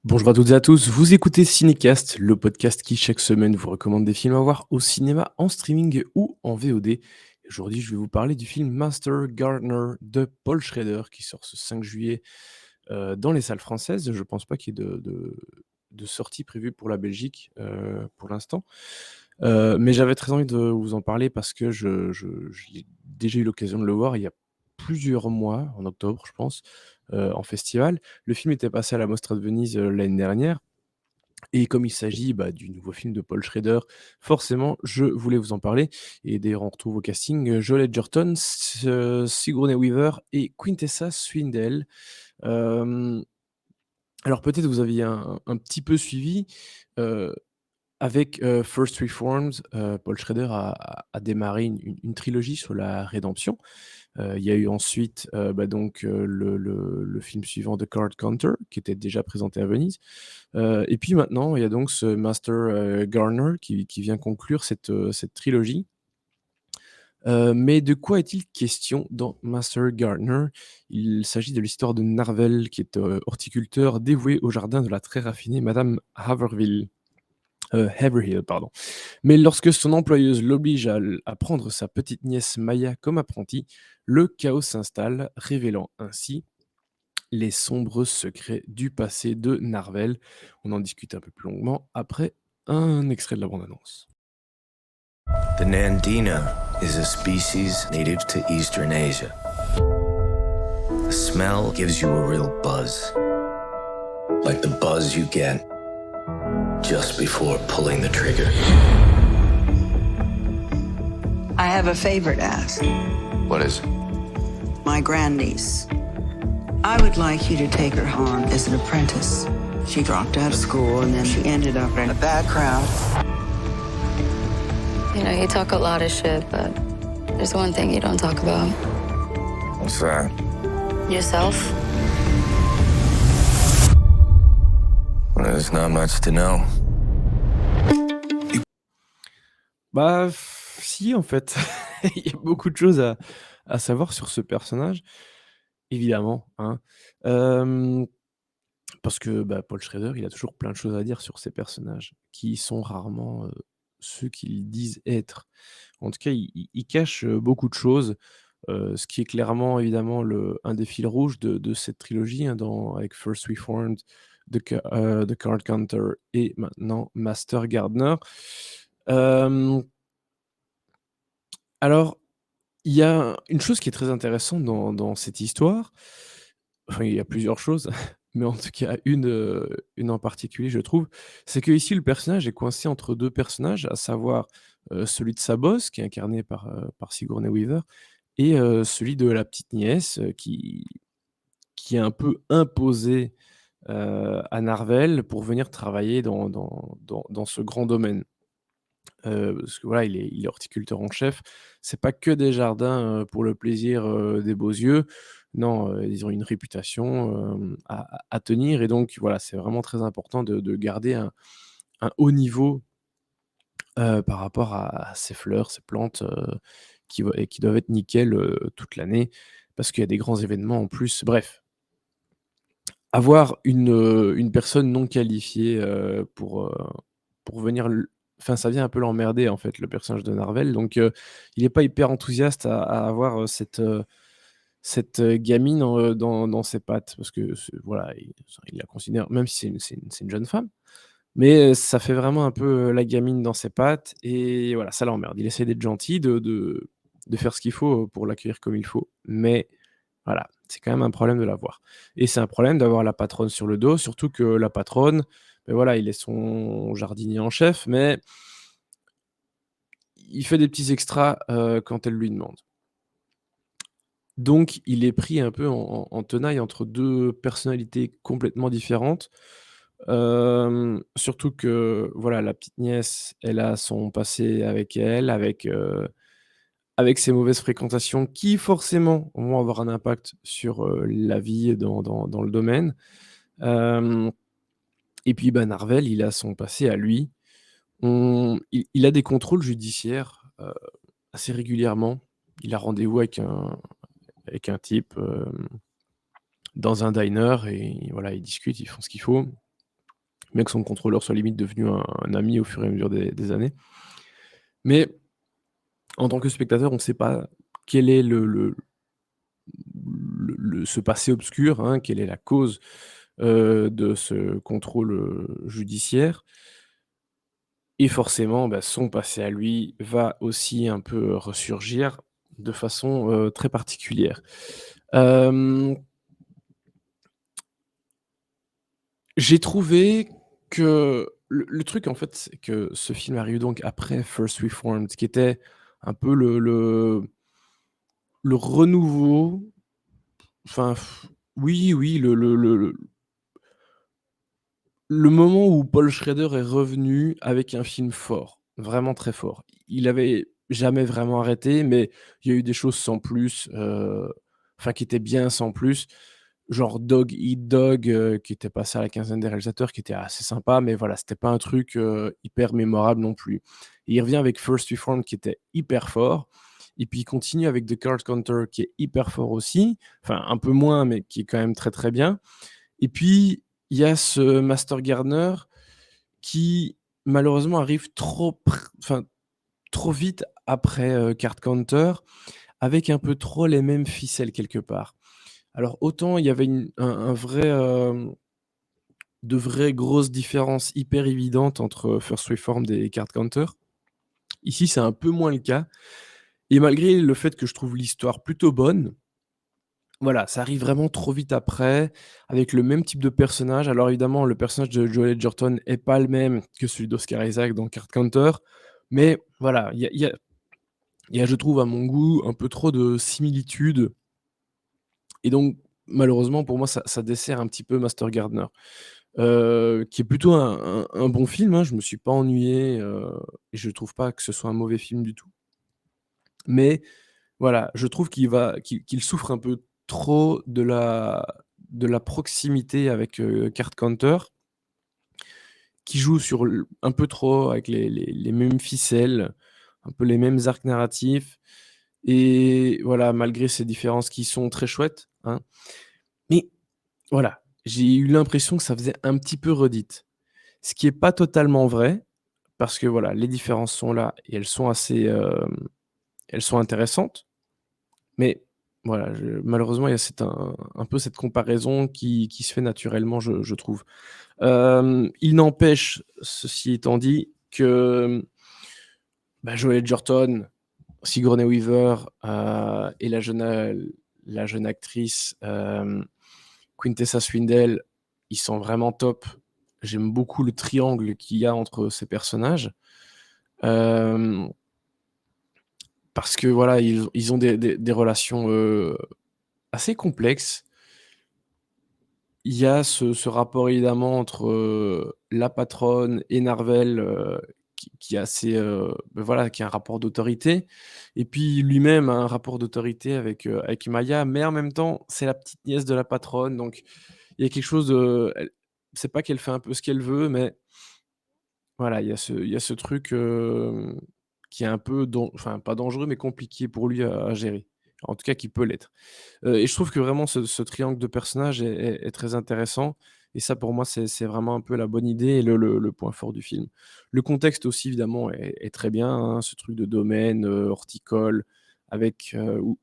Bonjour à toutes et à tous, vous écoutez Cinécast, le podcast qui chaque semaine vous recommande des films à voir au cinéma, en streaming ou en VOD. Aujourd'hui, je vais vous parler du film Master Gardener de Paul Schrader qui sort ce 5 juillet dans les salles françaises. Je ne pense pas qu'il y ait de sortie prévue pour la Belgique pour l'instant. Mais j'avais très envie de vous en parler parce que j'ai déjà eu l'occasion de le voir il y a plusieurs mois, en octobre, je pense, en festival. Le film était passé à la Mostra de Venise l'année dernière. Et comme il s'agit, du nouveau film de Paul Schrader, forcément, je voulais vous en parler. Et d'ailleurs, on retrouve au casting Joel Edgerton, Sigourney Weaver et Quintessa Swindell. Hem, alors peut-être vous aviez un petit peu suivi, heu, avec, First Reformed, Paul Schrader a démarré une trilogie sur la rédemption. Il y a eu ensuite, le film suivant, The Card Counter, qui était déjà présenté à Venise. Et puis maintenant, il y a donc ce Master, Gardener qui vient conclure cette trilogie. Mais de quoi est-il question dans Master Gardener? Il s'agit de l'histoire de Narvel qui est, horticulteur dévoué au jardin de la très raffinée madame Haverhill, pardon. Mais lorsque son employeuse l'oblige à prendre sa petite nièce Maya comme apprentie, le chaos s'installe, révélant ainsi les sombres secrets du passé de Narvel. On en discute un peu plus longuement après un extrait de la bande-annonce. The Nandina is a species native to Eastern Asia. The smell gives you a real buzz, like the buzz you get just before pulling the trigger. I have a favor to ask. What is it? My grandniece. I would like you to take her home as an apprentice. She dropped out of school and then she ended up in a bad crowd. You know, you talk a lot of shit, but there's one thing you don't talk about. What's that? Yourself. Well, there's not much to know. Si en fait, il y a beaucoup de choses à savoir sur ce personnage, évidemment, hein. Hem, Parce que, Paul Schrader, il a toujours plein de choses à dire sur ses personnages, qui sont rarement, ceux qu'ils disent être. En tout cas, il cache, beaucoup de choses, ce qui est clairement évidemment un des fils rouges de cette trilogie, hein, avec First Reformed, The Card Counter et maintenant Master Gardener. Hem, alors, il y a une chose qui est très intéressante dans cette histoire, enfin, il y a plusieurs choses, mais en tout cas une en particulier, je trouve, c'est qu'ici le personnage est coincé entre 2 personnages, à savoir, celui de sa boss qui est incarné par Sigourney Weaver et celui de la petite nièce, qui est un peu imposée, à Narvel pour venir travailler dans ce grand domaine. Parce que voilà, il est horticulteur en chef. C'est pas que des jardins, pour le plaisir, des beaux yeux. Non, ils ont une réputation, à tenir et donc voilà, c'est vraiment très important de garder un haut niveau, par rapport à ces fleurs, ces plantes, qui doivent être nickel, toute l'année parce qu'il y a des grands événements en plus. Bref, avoir une personne non qualifiée, pour venir enfin, ça vient un peu l'emmerder, en fait, le personnage de Narvel, donc il est pas hyper enthousiaste à avoir, cette gamine dans ses pattes parce que voilà, il la considère même si c'est une jeune femme, mais ça fait vraiment un peu, la gamine dans ses pattes et voilà, ça l'emmerde. Il essaie d'être gentil, de faire ce qu'il faut, pour l'accueillir comme il faut, mais voilà, c'est quand même un problème de l'avoir et c'est un problème d'avoir la patronne sur le dos, surtout que la patronne, voilà, il est son jardinier en chef, mais il fait des petits extras, quand elle lui demande. Donc il est pris un peu en tenaille entre 2 personnalités complètement différentes. Surtout que, voilà, la petite nièce, elle a son passé avec elle, avec ses mauvaises fréquentations qui forcément vont avoir un impact sur, la vie dans le domaine. Hem Et puis, Narvel, il a son passé à lui. Il a des contrôles judiciaires, assez régulièrement. Il a rendez-vous avec un type, dans un diner et voilà, ils discutent, ils font ce qu'il faut bien que son contrôleur soit limite devenu un ami au fur et à mesure des années. Mais en tant que spectateur, on ne sait pas quel est ce passé obscur, hein, quelle est la cause, de ce contrôle, judiciaire et forcément, bah, son passé à lui va aussi un peu ressurgir de façon, très particulière. Hem, j'ai trouvé que le truc en fait, c'est que ce film arrive donc après First Reformed, qui était un peu le renouveau, enfin, oui, oui, le moment où Paul Schrader est revenu avec un film fort, vraiment très fort. Il avait jamais vraiment arrêté, mais il y a eu des choses sans plus, enfin qui étaient bien sans plus, genre Dog Eat Dog, qui était passé à la quinzaine des réalisateurs, qui était assez sympa, mais voilà, c'était pas un truc, hyper mémorable non plus. Et il revient avec First Reformed qui était hyper fort et puis il continue avec The Card Counter qui est hyper fort aussi, enfin un peu moins, mais qui est quand même très, très bien. Et puis, il y a ce Master Gardener qui, malheureusement, arrive trop vite après, Card Counter, avec un peu trop les mêmes ficelles quelque part. Alors autant il y avait un vrai, de vraies grosses différences hyper évidentes entre First Reformed et Card Counter. Ici, c'est un peu moins le cas et malgré le fait que je trouve l'histoire plutôt bonne, voilà, ça arrive vraiment trop vite après, avec le même type de personnage. Alors évidemment, le personnage de Joel Edgerton est pas le même que celui d'Oscar Isaac dans Card Counter, mais voilà, il y a, je trouve, à mon goût, un peu trop de similitudes et donc malheureusement pour moi ça dessert un petit peu Master Gardener, qui est plutôt un bon film, hein. Je me suis pas ennuyé, et je trouve pas que ce soit un mauvais film du tout. Mais voilà, je trouve qu'il souffre un peu trop de la proximité avec, Card Counter, qui joue sur un peu trop avec les mêmes ficelles, un peu les mêmes arcs narratifs et voilà, malgré ces différences qui sont très chouettes, hein. Mais voilà, j'ai eu l'impression que ça faisait un petit peu redite. Ce qui est pas totalement vrai, parce que voilà, les différences sont là et elles sont assez, elles sont intéressantes. Mais voilà, malheureusement, il y a un peu cette comparaison qui se fait naturellement, je trouve. Il n'empêche, ceci étant dit, que, bah, Joel Edgerton, Sigourney Weaver, et la jeune actrice, Quintessa Swindell, ils sont vraiment top. J'aime beaucoup le triangle qu'il y a entre ces personnages. Hem Parce que voilà, ils ont des relations, assez complexes. Il y a ce rapport évidemment entre, la patronne et Narvel, qui est assez, voilà, qui a un rapport d'autorité et puis lui-même a un rapport d'autorité avec Maya, mais en même temps, c'est la petite nièce de la patronne, donc il y a quelque chose de c'est pas qu'elle fait un peu ce qu'elle veut, mais voilà, il y a ce truc, qui est un peu enfin pas dangereux, mais compliqué pour lui à gérer. En tout cas qui peut l'être. Et je trouve que vraiment ce triangle de personnages est très intéressant et ça pour moi c'est vraiment un peu la bonne idée et le point fort du film. Le contexte aussi évidemment est très bien, hein, ce truc de domaine, horticole avec,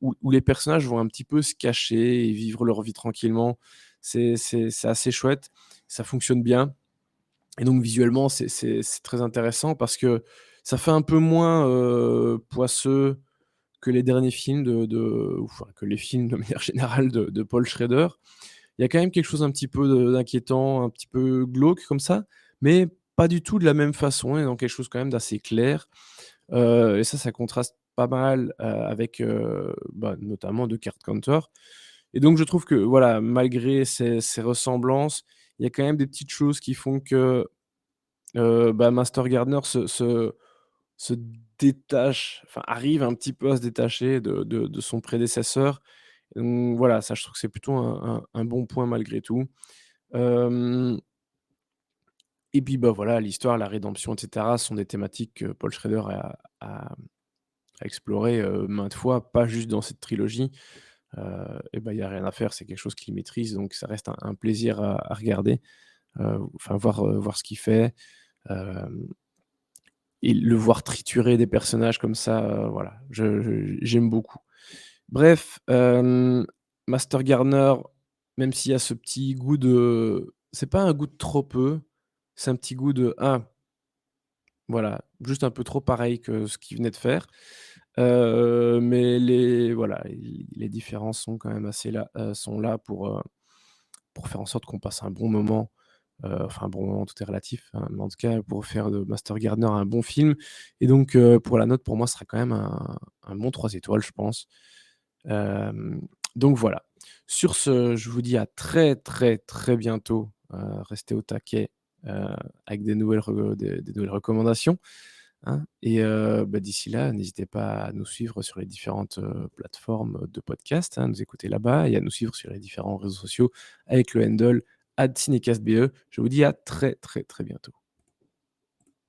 où les personnages vont un petit peu se cacher et vivre leur vie tranquillement. C'est assez chouette, ça fonctionne bien. Et donc visuellement, c'est très intéressant parce que ça fait un peu moins, poisseux que les derniers films ou enfin que les films de manière générale de Paul Schrader. Il y a quand même quelque chose un petit peu d'inquiétant, un petit peu glauque comme ça, mais pas du tout de la même façon et dans quelque chose quand même d'assez clair. Et ça contraste pas mal, avec, bah, notamment de Card Counter et donc je trouve que voilà, malgré ces ressemblances, il y a quand même des petites choses qui font que bah, Master Gardener se détache, enfin arrive un petit peu à se détacher de son prédécesseur. Donc voilà, ça je trouve que c'est plutôt un bon point malgré tout. Hem Et puis, bah, voilà, l'histoire, la rédemption et cetera sont des thématiques que Paul Schrader a explorées, maintes fois, pas juste dans cette trilogie. Et bah, il y a rien à faire, c'est quelque chose qu'il maîtrise, donc ça reste un plaisir à regarder. enfin voir ce qu'il fait, hem et le voir triturer des personnages comme ça, voilà, j'aime beaucoup. Bref, Master Gardener, même s'il y a ce petit goût de c'est pas un goût de trop peu, c'est un petit goût de: «Ah, voilà, juste un peu trop pareil que ce qu'il venait de faire». Mais les différences sont quand même assez là, sont là pour faire en sorte qu'on passe un bon moment, enfin un bon moment, tout est relatif, hein, mais en tout cas pour faire de Master Gardener un bon film et donc pour la note, pour moi, ce sera quand même un bon 3 étoiles, je pense. Hem, donc voilà. Sur ce, je vous dis à très, très, très bientôt. Restez au taquet, heu, avec des nouvelles recommandations, hein et bah, d'ici là, n'hésitez pas à nous suivre sur les différentes, plateformes de podcast, hein, nous écouter là-bas et à nous suivre sur les différents réseaux sociaux avec le handle @cinécastBE. Je vous dis à très, très, très bientôt.